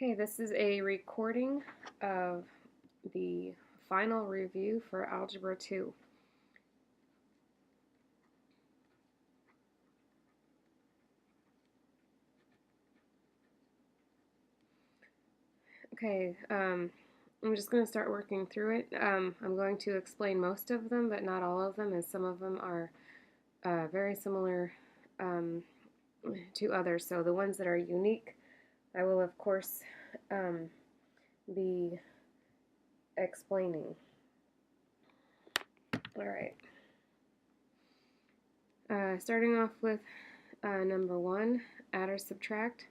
Okay, this is a recording of the final review for Algebra 2. Okay, I'm just going to start working through it. I'm going to explain most of them, but not all of them, as some of them are very similar to others. So the ones that are unique, I will, of course, be explaining. All right. Starting off with number 1, add or subtract.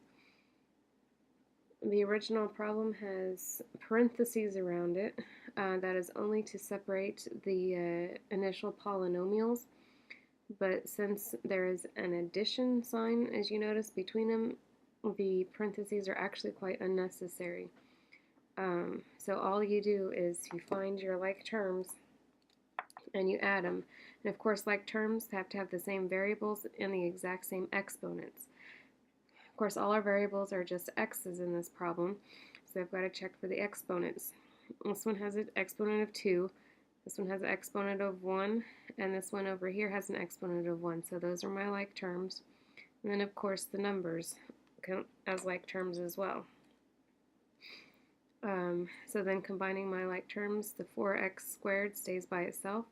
The original problem has parentheses around it. That is only to separate the initial polynomials, but since there is an addition sign, as you notice, between them, the parentheses are actually quite unnecessary. So all you do is you find your like terms and you add them. And of course, like terms have to have the same variables and the exact same exponents. Of course, all our variables are just x's in this problem, so I've got to check for the exponents. This one has an exponent of 2, this one has an exponent of 1, and this one over here has an exponent of 1, so those are my like terms. And then, of course, the numbers count as like terms as well. So then combining my like terms, the 4x squared stays by itself.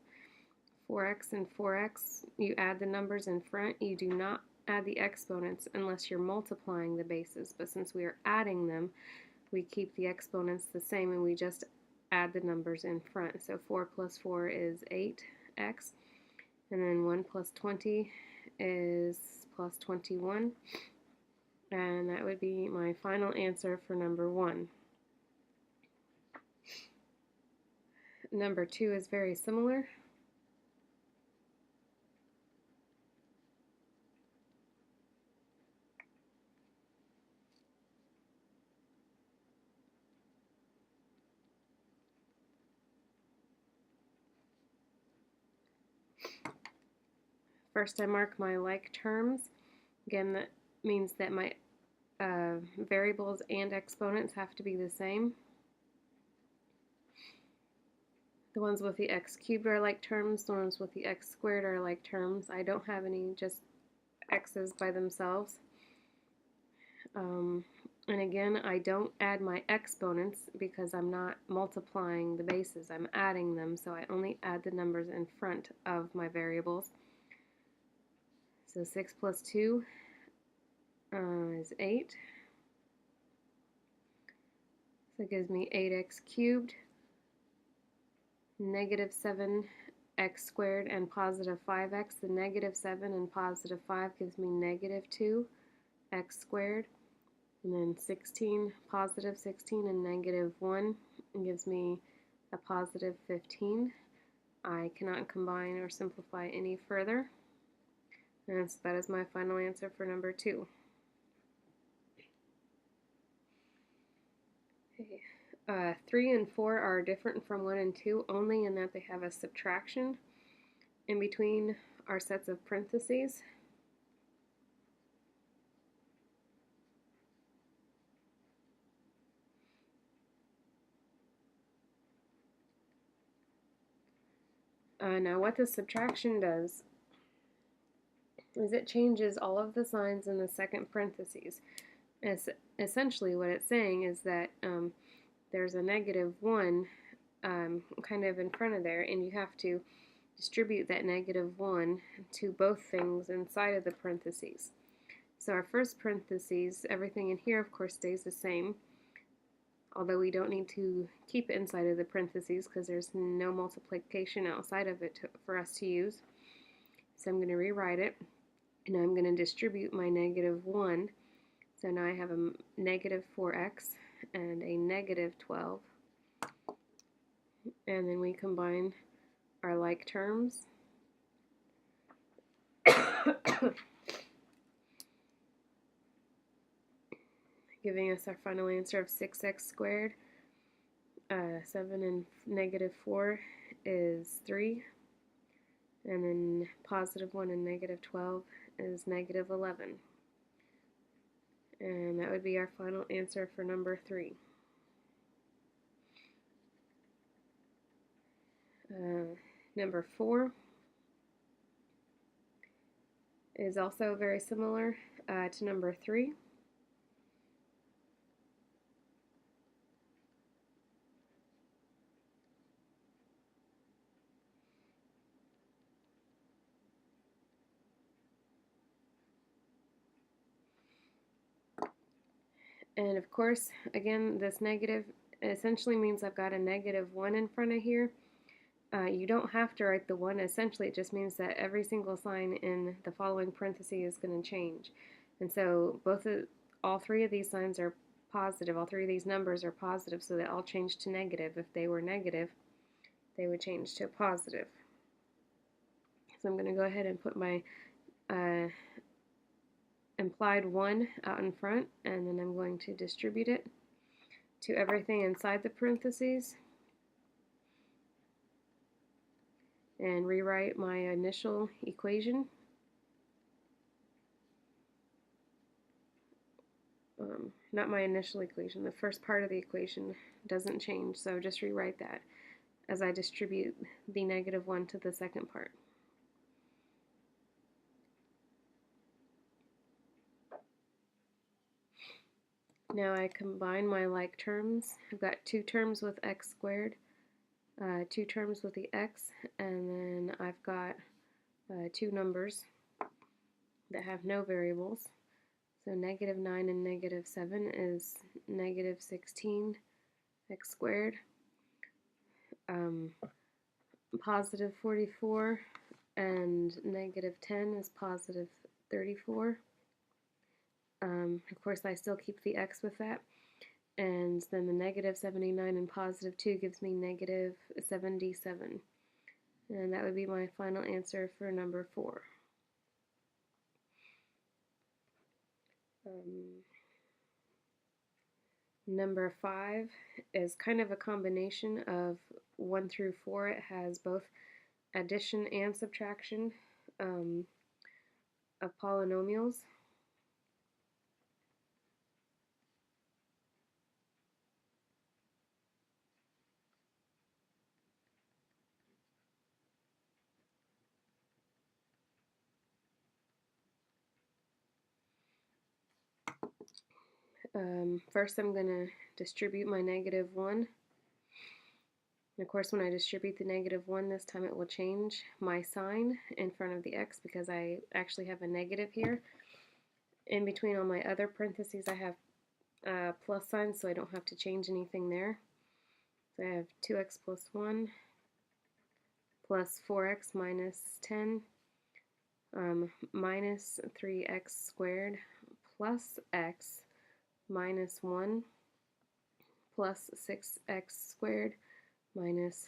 4x and 4x, you add the numbers in front, you do not add the exponents unless you're multiplying the bases, but since we are adding them, we keep the exponents the same and we just add the numbers in front. So 4 plus 4 is 8x, and then 1 plus 20 is plus 21, and that would be my final answer for number 1. Number 2 is very similar. First, I mark my like terms. Again, that means that my variables and exponents have to be the same. The ones with the x cubed are like terms, the ones with the x squared are like terms. I don't have any just x's by themselves. And again, I don't add my exponents because I'm not multiplying the bases. I'm adding them, so I only add the numbers in front of my variables. So 6 plus 2 is 8. So it gives me 8x cubed, negative 7x squared, and positive 5x. The negative 7 and positive 5 gives me negative 2x squared. And then 16, positive 16 and negative 1 gives me a positive 15. I cannot combine or simplify any further. And so that is my final answer for number 2. Okay. 3 and 4 are different from 1 and 2 only in that they have a subtraction in between our sets of parentheses. Now what the subtraction does is it changes all of the signs in the second parentheses. Essentially what it's saying is that there's a negative 1 kind of in front of there, and you have to distribute that negative 1 to both things inside of the parentheses. So our first parentheses, everything in here of course stays the same, although we don't need to keep it inside of the parentheses because there's no multiplication outside of it for us to use. So I'm going to rewrite it, and I'm going to distribute my negative 1. So now I have a negative 4x and a negative 12. And then we combine our like terms. Giving us our final answer of 6x squared. 7 and negative 4 is 3. And then positive 1 and negative 12 is negative 11. And that would be our final answer for number 3. Number 4 is also very similar to number 3. And of course, again, this negative essentially means I've got a -1 in front of here. You don't have to write the 1. Essentially, it just means that every single sign in the following parenthesis is going to change. And so all three of these signs are positive. All three of these numbers are positive, so they all change to negative. If they were negative, they would change to positive. So I'm going to go ahead and put my implied 1 out in front, and then I'm going to distribute it to everything inside the parentheses and rewrite my initial equation. Not my initial equation, the first part of the equation doesn't change, so just rewrite that as I distribute the -1 to the second part. Now I combine my like terms. I've got 2 terms with x squared, 2 terms with the x, and then I've got 2 numbers that have no variables. So -9 and -7 is -16 x squared. +44 and -10 is +34. Of course, I still keep the x with that. And then the -79 and +2 gives me -77. And that would be my final answer for number 4. Number 5 is kind of a combination of 1 through 4. It has both addition and subtraction of polynomials. First I'm going to distribute my -1. And of course, when I distribute the -1, this time it will change my sign in front of the x because I actually have a negative here. In between all my other parentheses, I have plus signs, so I don't have to change anything there. So I have 2x plus 1 plus 4x minus 10 minus 3x squared plus x minus 1 plus 6x squared minus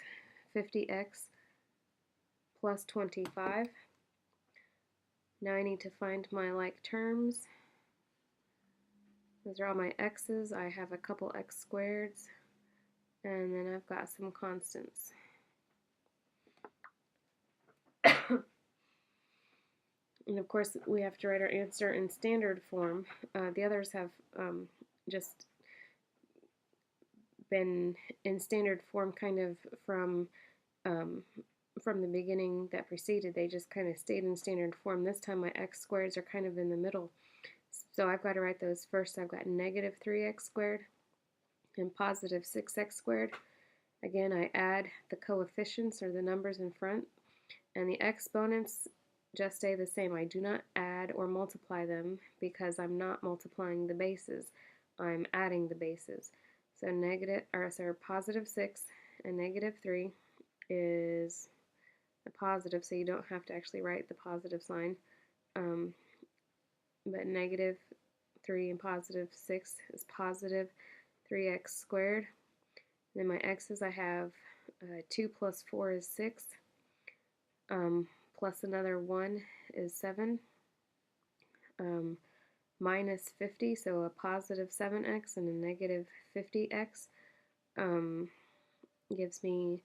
50x plus 25. Now I need to find my like terms. Those are all my x's. I have a couple x squareds, and then I've got some constants. And of course, we have to write our answer in standard form. The others have just been in standard form kind of from the beginning that preceded. They just kind of stayed in standard form. This time my x squareds are kind of in the middle. So I've got to write those first. I've got -3x squared and +6x squared. Again, I add the coefficients or the numbers in front, and the exponents just stay the same. I do not add or multiply them because I'm not multiplying the bases. I'm adding the bases. So +6 and -3 is a positive, so you don't have to actually write the positive sign. But -3 and +6 is +3x squared. Then my x's, I have 2 plus 4 is 6, plus another 1 is 7, minus 50, so a +7x and a -50x gives me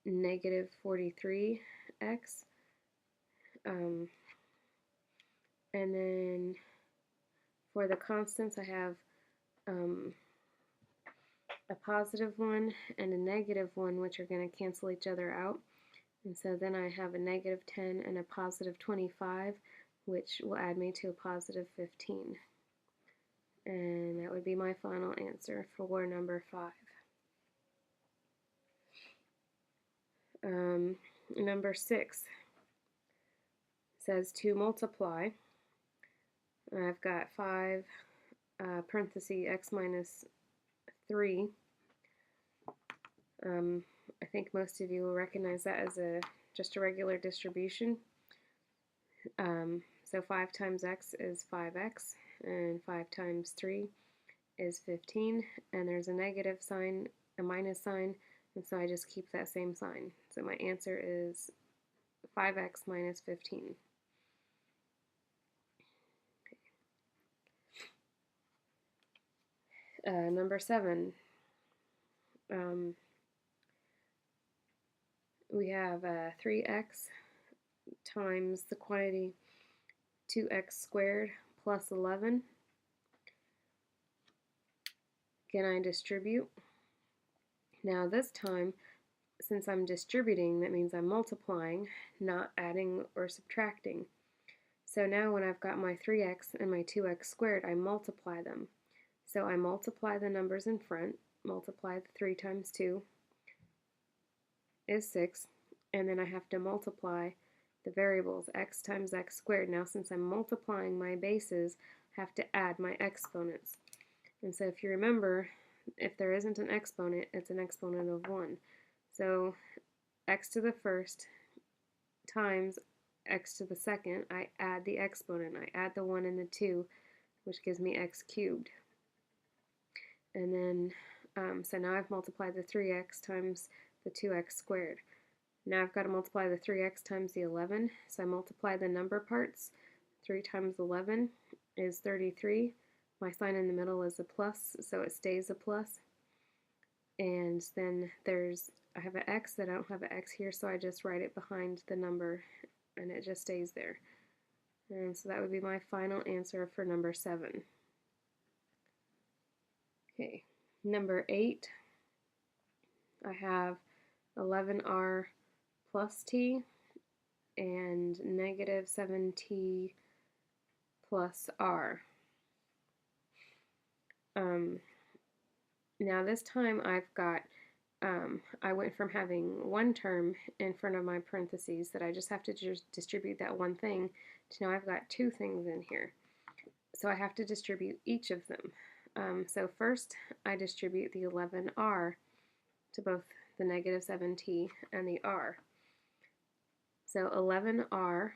-43x. And then For the constants, I have a positive 1 and a negative 1, which are going to cancel each other out. And so then I have a negative 10 and a positive 25, which will add me to a positive 15. And that would be my final answer for number 5. Number 6 says to multiply. I've got 5 parenthesis x minus 3. I think most of you will recognize that as just a regular distribution. So 5 times x is 5x, and 5 times 3 is 15, and there's a negative sign, a minus sign, and so I just keep that same sign. So my answer is 5x minus 15. Number 7. We have 3x times the quantity 2x squared plus 11. Again, I distribute. Now this time, since I'm distributing, that means I'm multiplying, not adding or subtracting. So now when I've got my 3x and my 2x squared, I multiply them. So I multiply the numbers in front, multiply the 3 times 2 is 6, and then I have to multiply the variables x times x squared. Now since I'm multiplying my bases, I have to add my exponents. And so if you remember, if there isn't an exponent, it's an exponent of 1. So x to the first times x to the second, I add the exponent. I add the 1 and the 2, which gives me x cubed. And then, so now I've multiplied the 3x times the 2x squared. Now I've got to multiply the 3x times the 11, so I multiply the number parts. 3 times 11 is 33. My sign in the middle is a plus, so it stays a plus. And then I have an x that I don't have an x here, so I just write it behind the number, and it just stays there. And so that would be my final answer for number 7. Okay, number 8, I have 11r plus t and negative 7t plus r. Now this time I've got, I went from having one term in front of my parentheses that I just have to just distribute that one thing to now I've got 2 things in here. So I have to distribute each of them. So first I distribute the 11r to both the negative 7t and the r. So 11r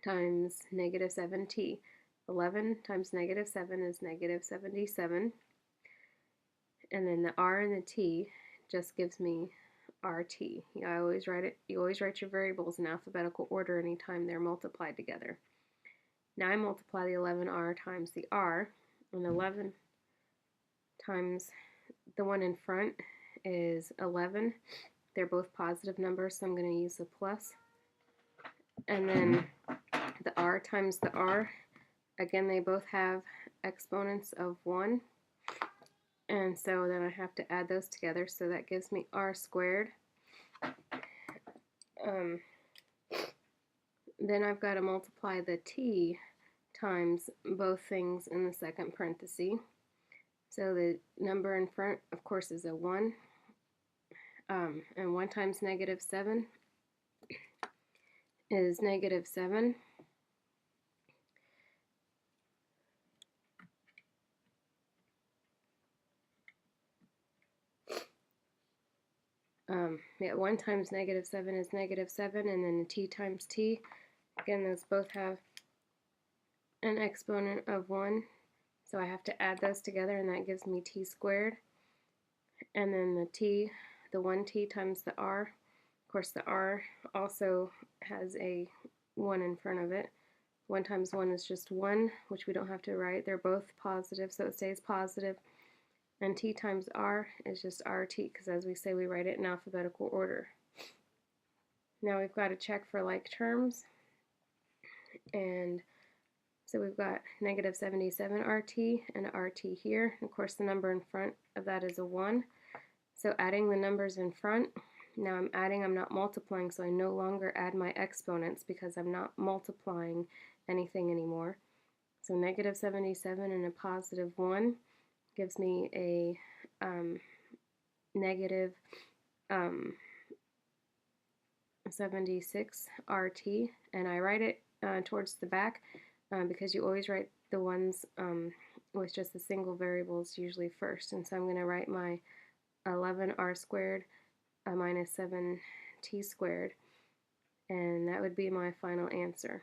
times negative 7t. 11 times negative 7 is negative 77. And then the r and the t just gives me RT. You always write your variables in alphabetical order anytime they're multiplied together. Now I multiply the 11r times the r, and 11 times the one in front is 11. They're both positive numbers, so I'm going to use a plus. And then the r times the r, again they both have exponents of 1. And so then I have to add those together, so that gives me r squared. Then I've got to multiply the t times both things in the second parenthesis. So the number in front, of course, is a 1. And 1 times negative 7 is negative 7. Yeah, 1 times negative 7 is negative 7, and then t times t, again, those both have an exponent of 1, so I have to add those together, and that gives me t squared. And then the 1t times the r, of course the r also has a 1 in front of it. 1 times 1 is just 1, which we don't have to write. They're both positive, so it stays positive. And t times r is just rt, because as we say, we write it in alphabetical order. Now we've got to check for like terms. And So we've got negative 77 RT and RT here. Of course, the number in front of that is a 1. So adding the numbers in front, now I'm adding, I'm not multiplying, so I no longer add my exponents because I'm not multiplying anything anymore. So negative 77 and a positive 1 gives me a negative 76 RT, and I write it towards the back because you always write the ones with just the single variables usually first. And so I'm going to write my 11r squared minus 7t squared, and that would be my final answer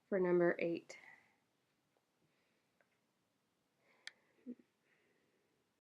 for number 8.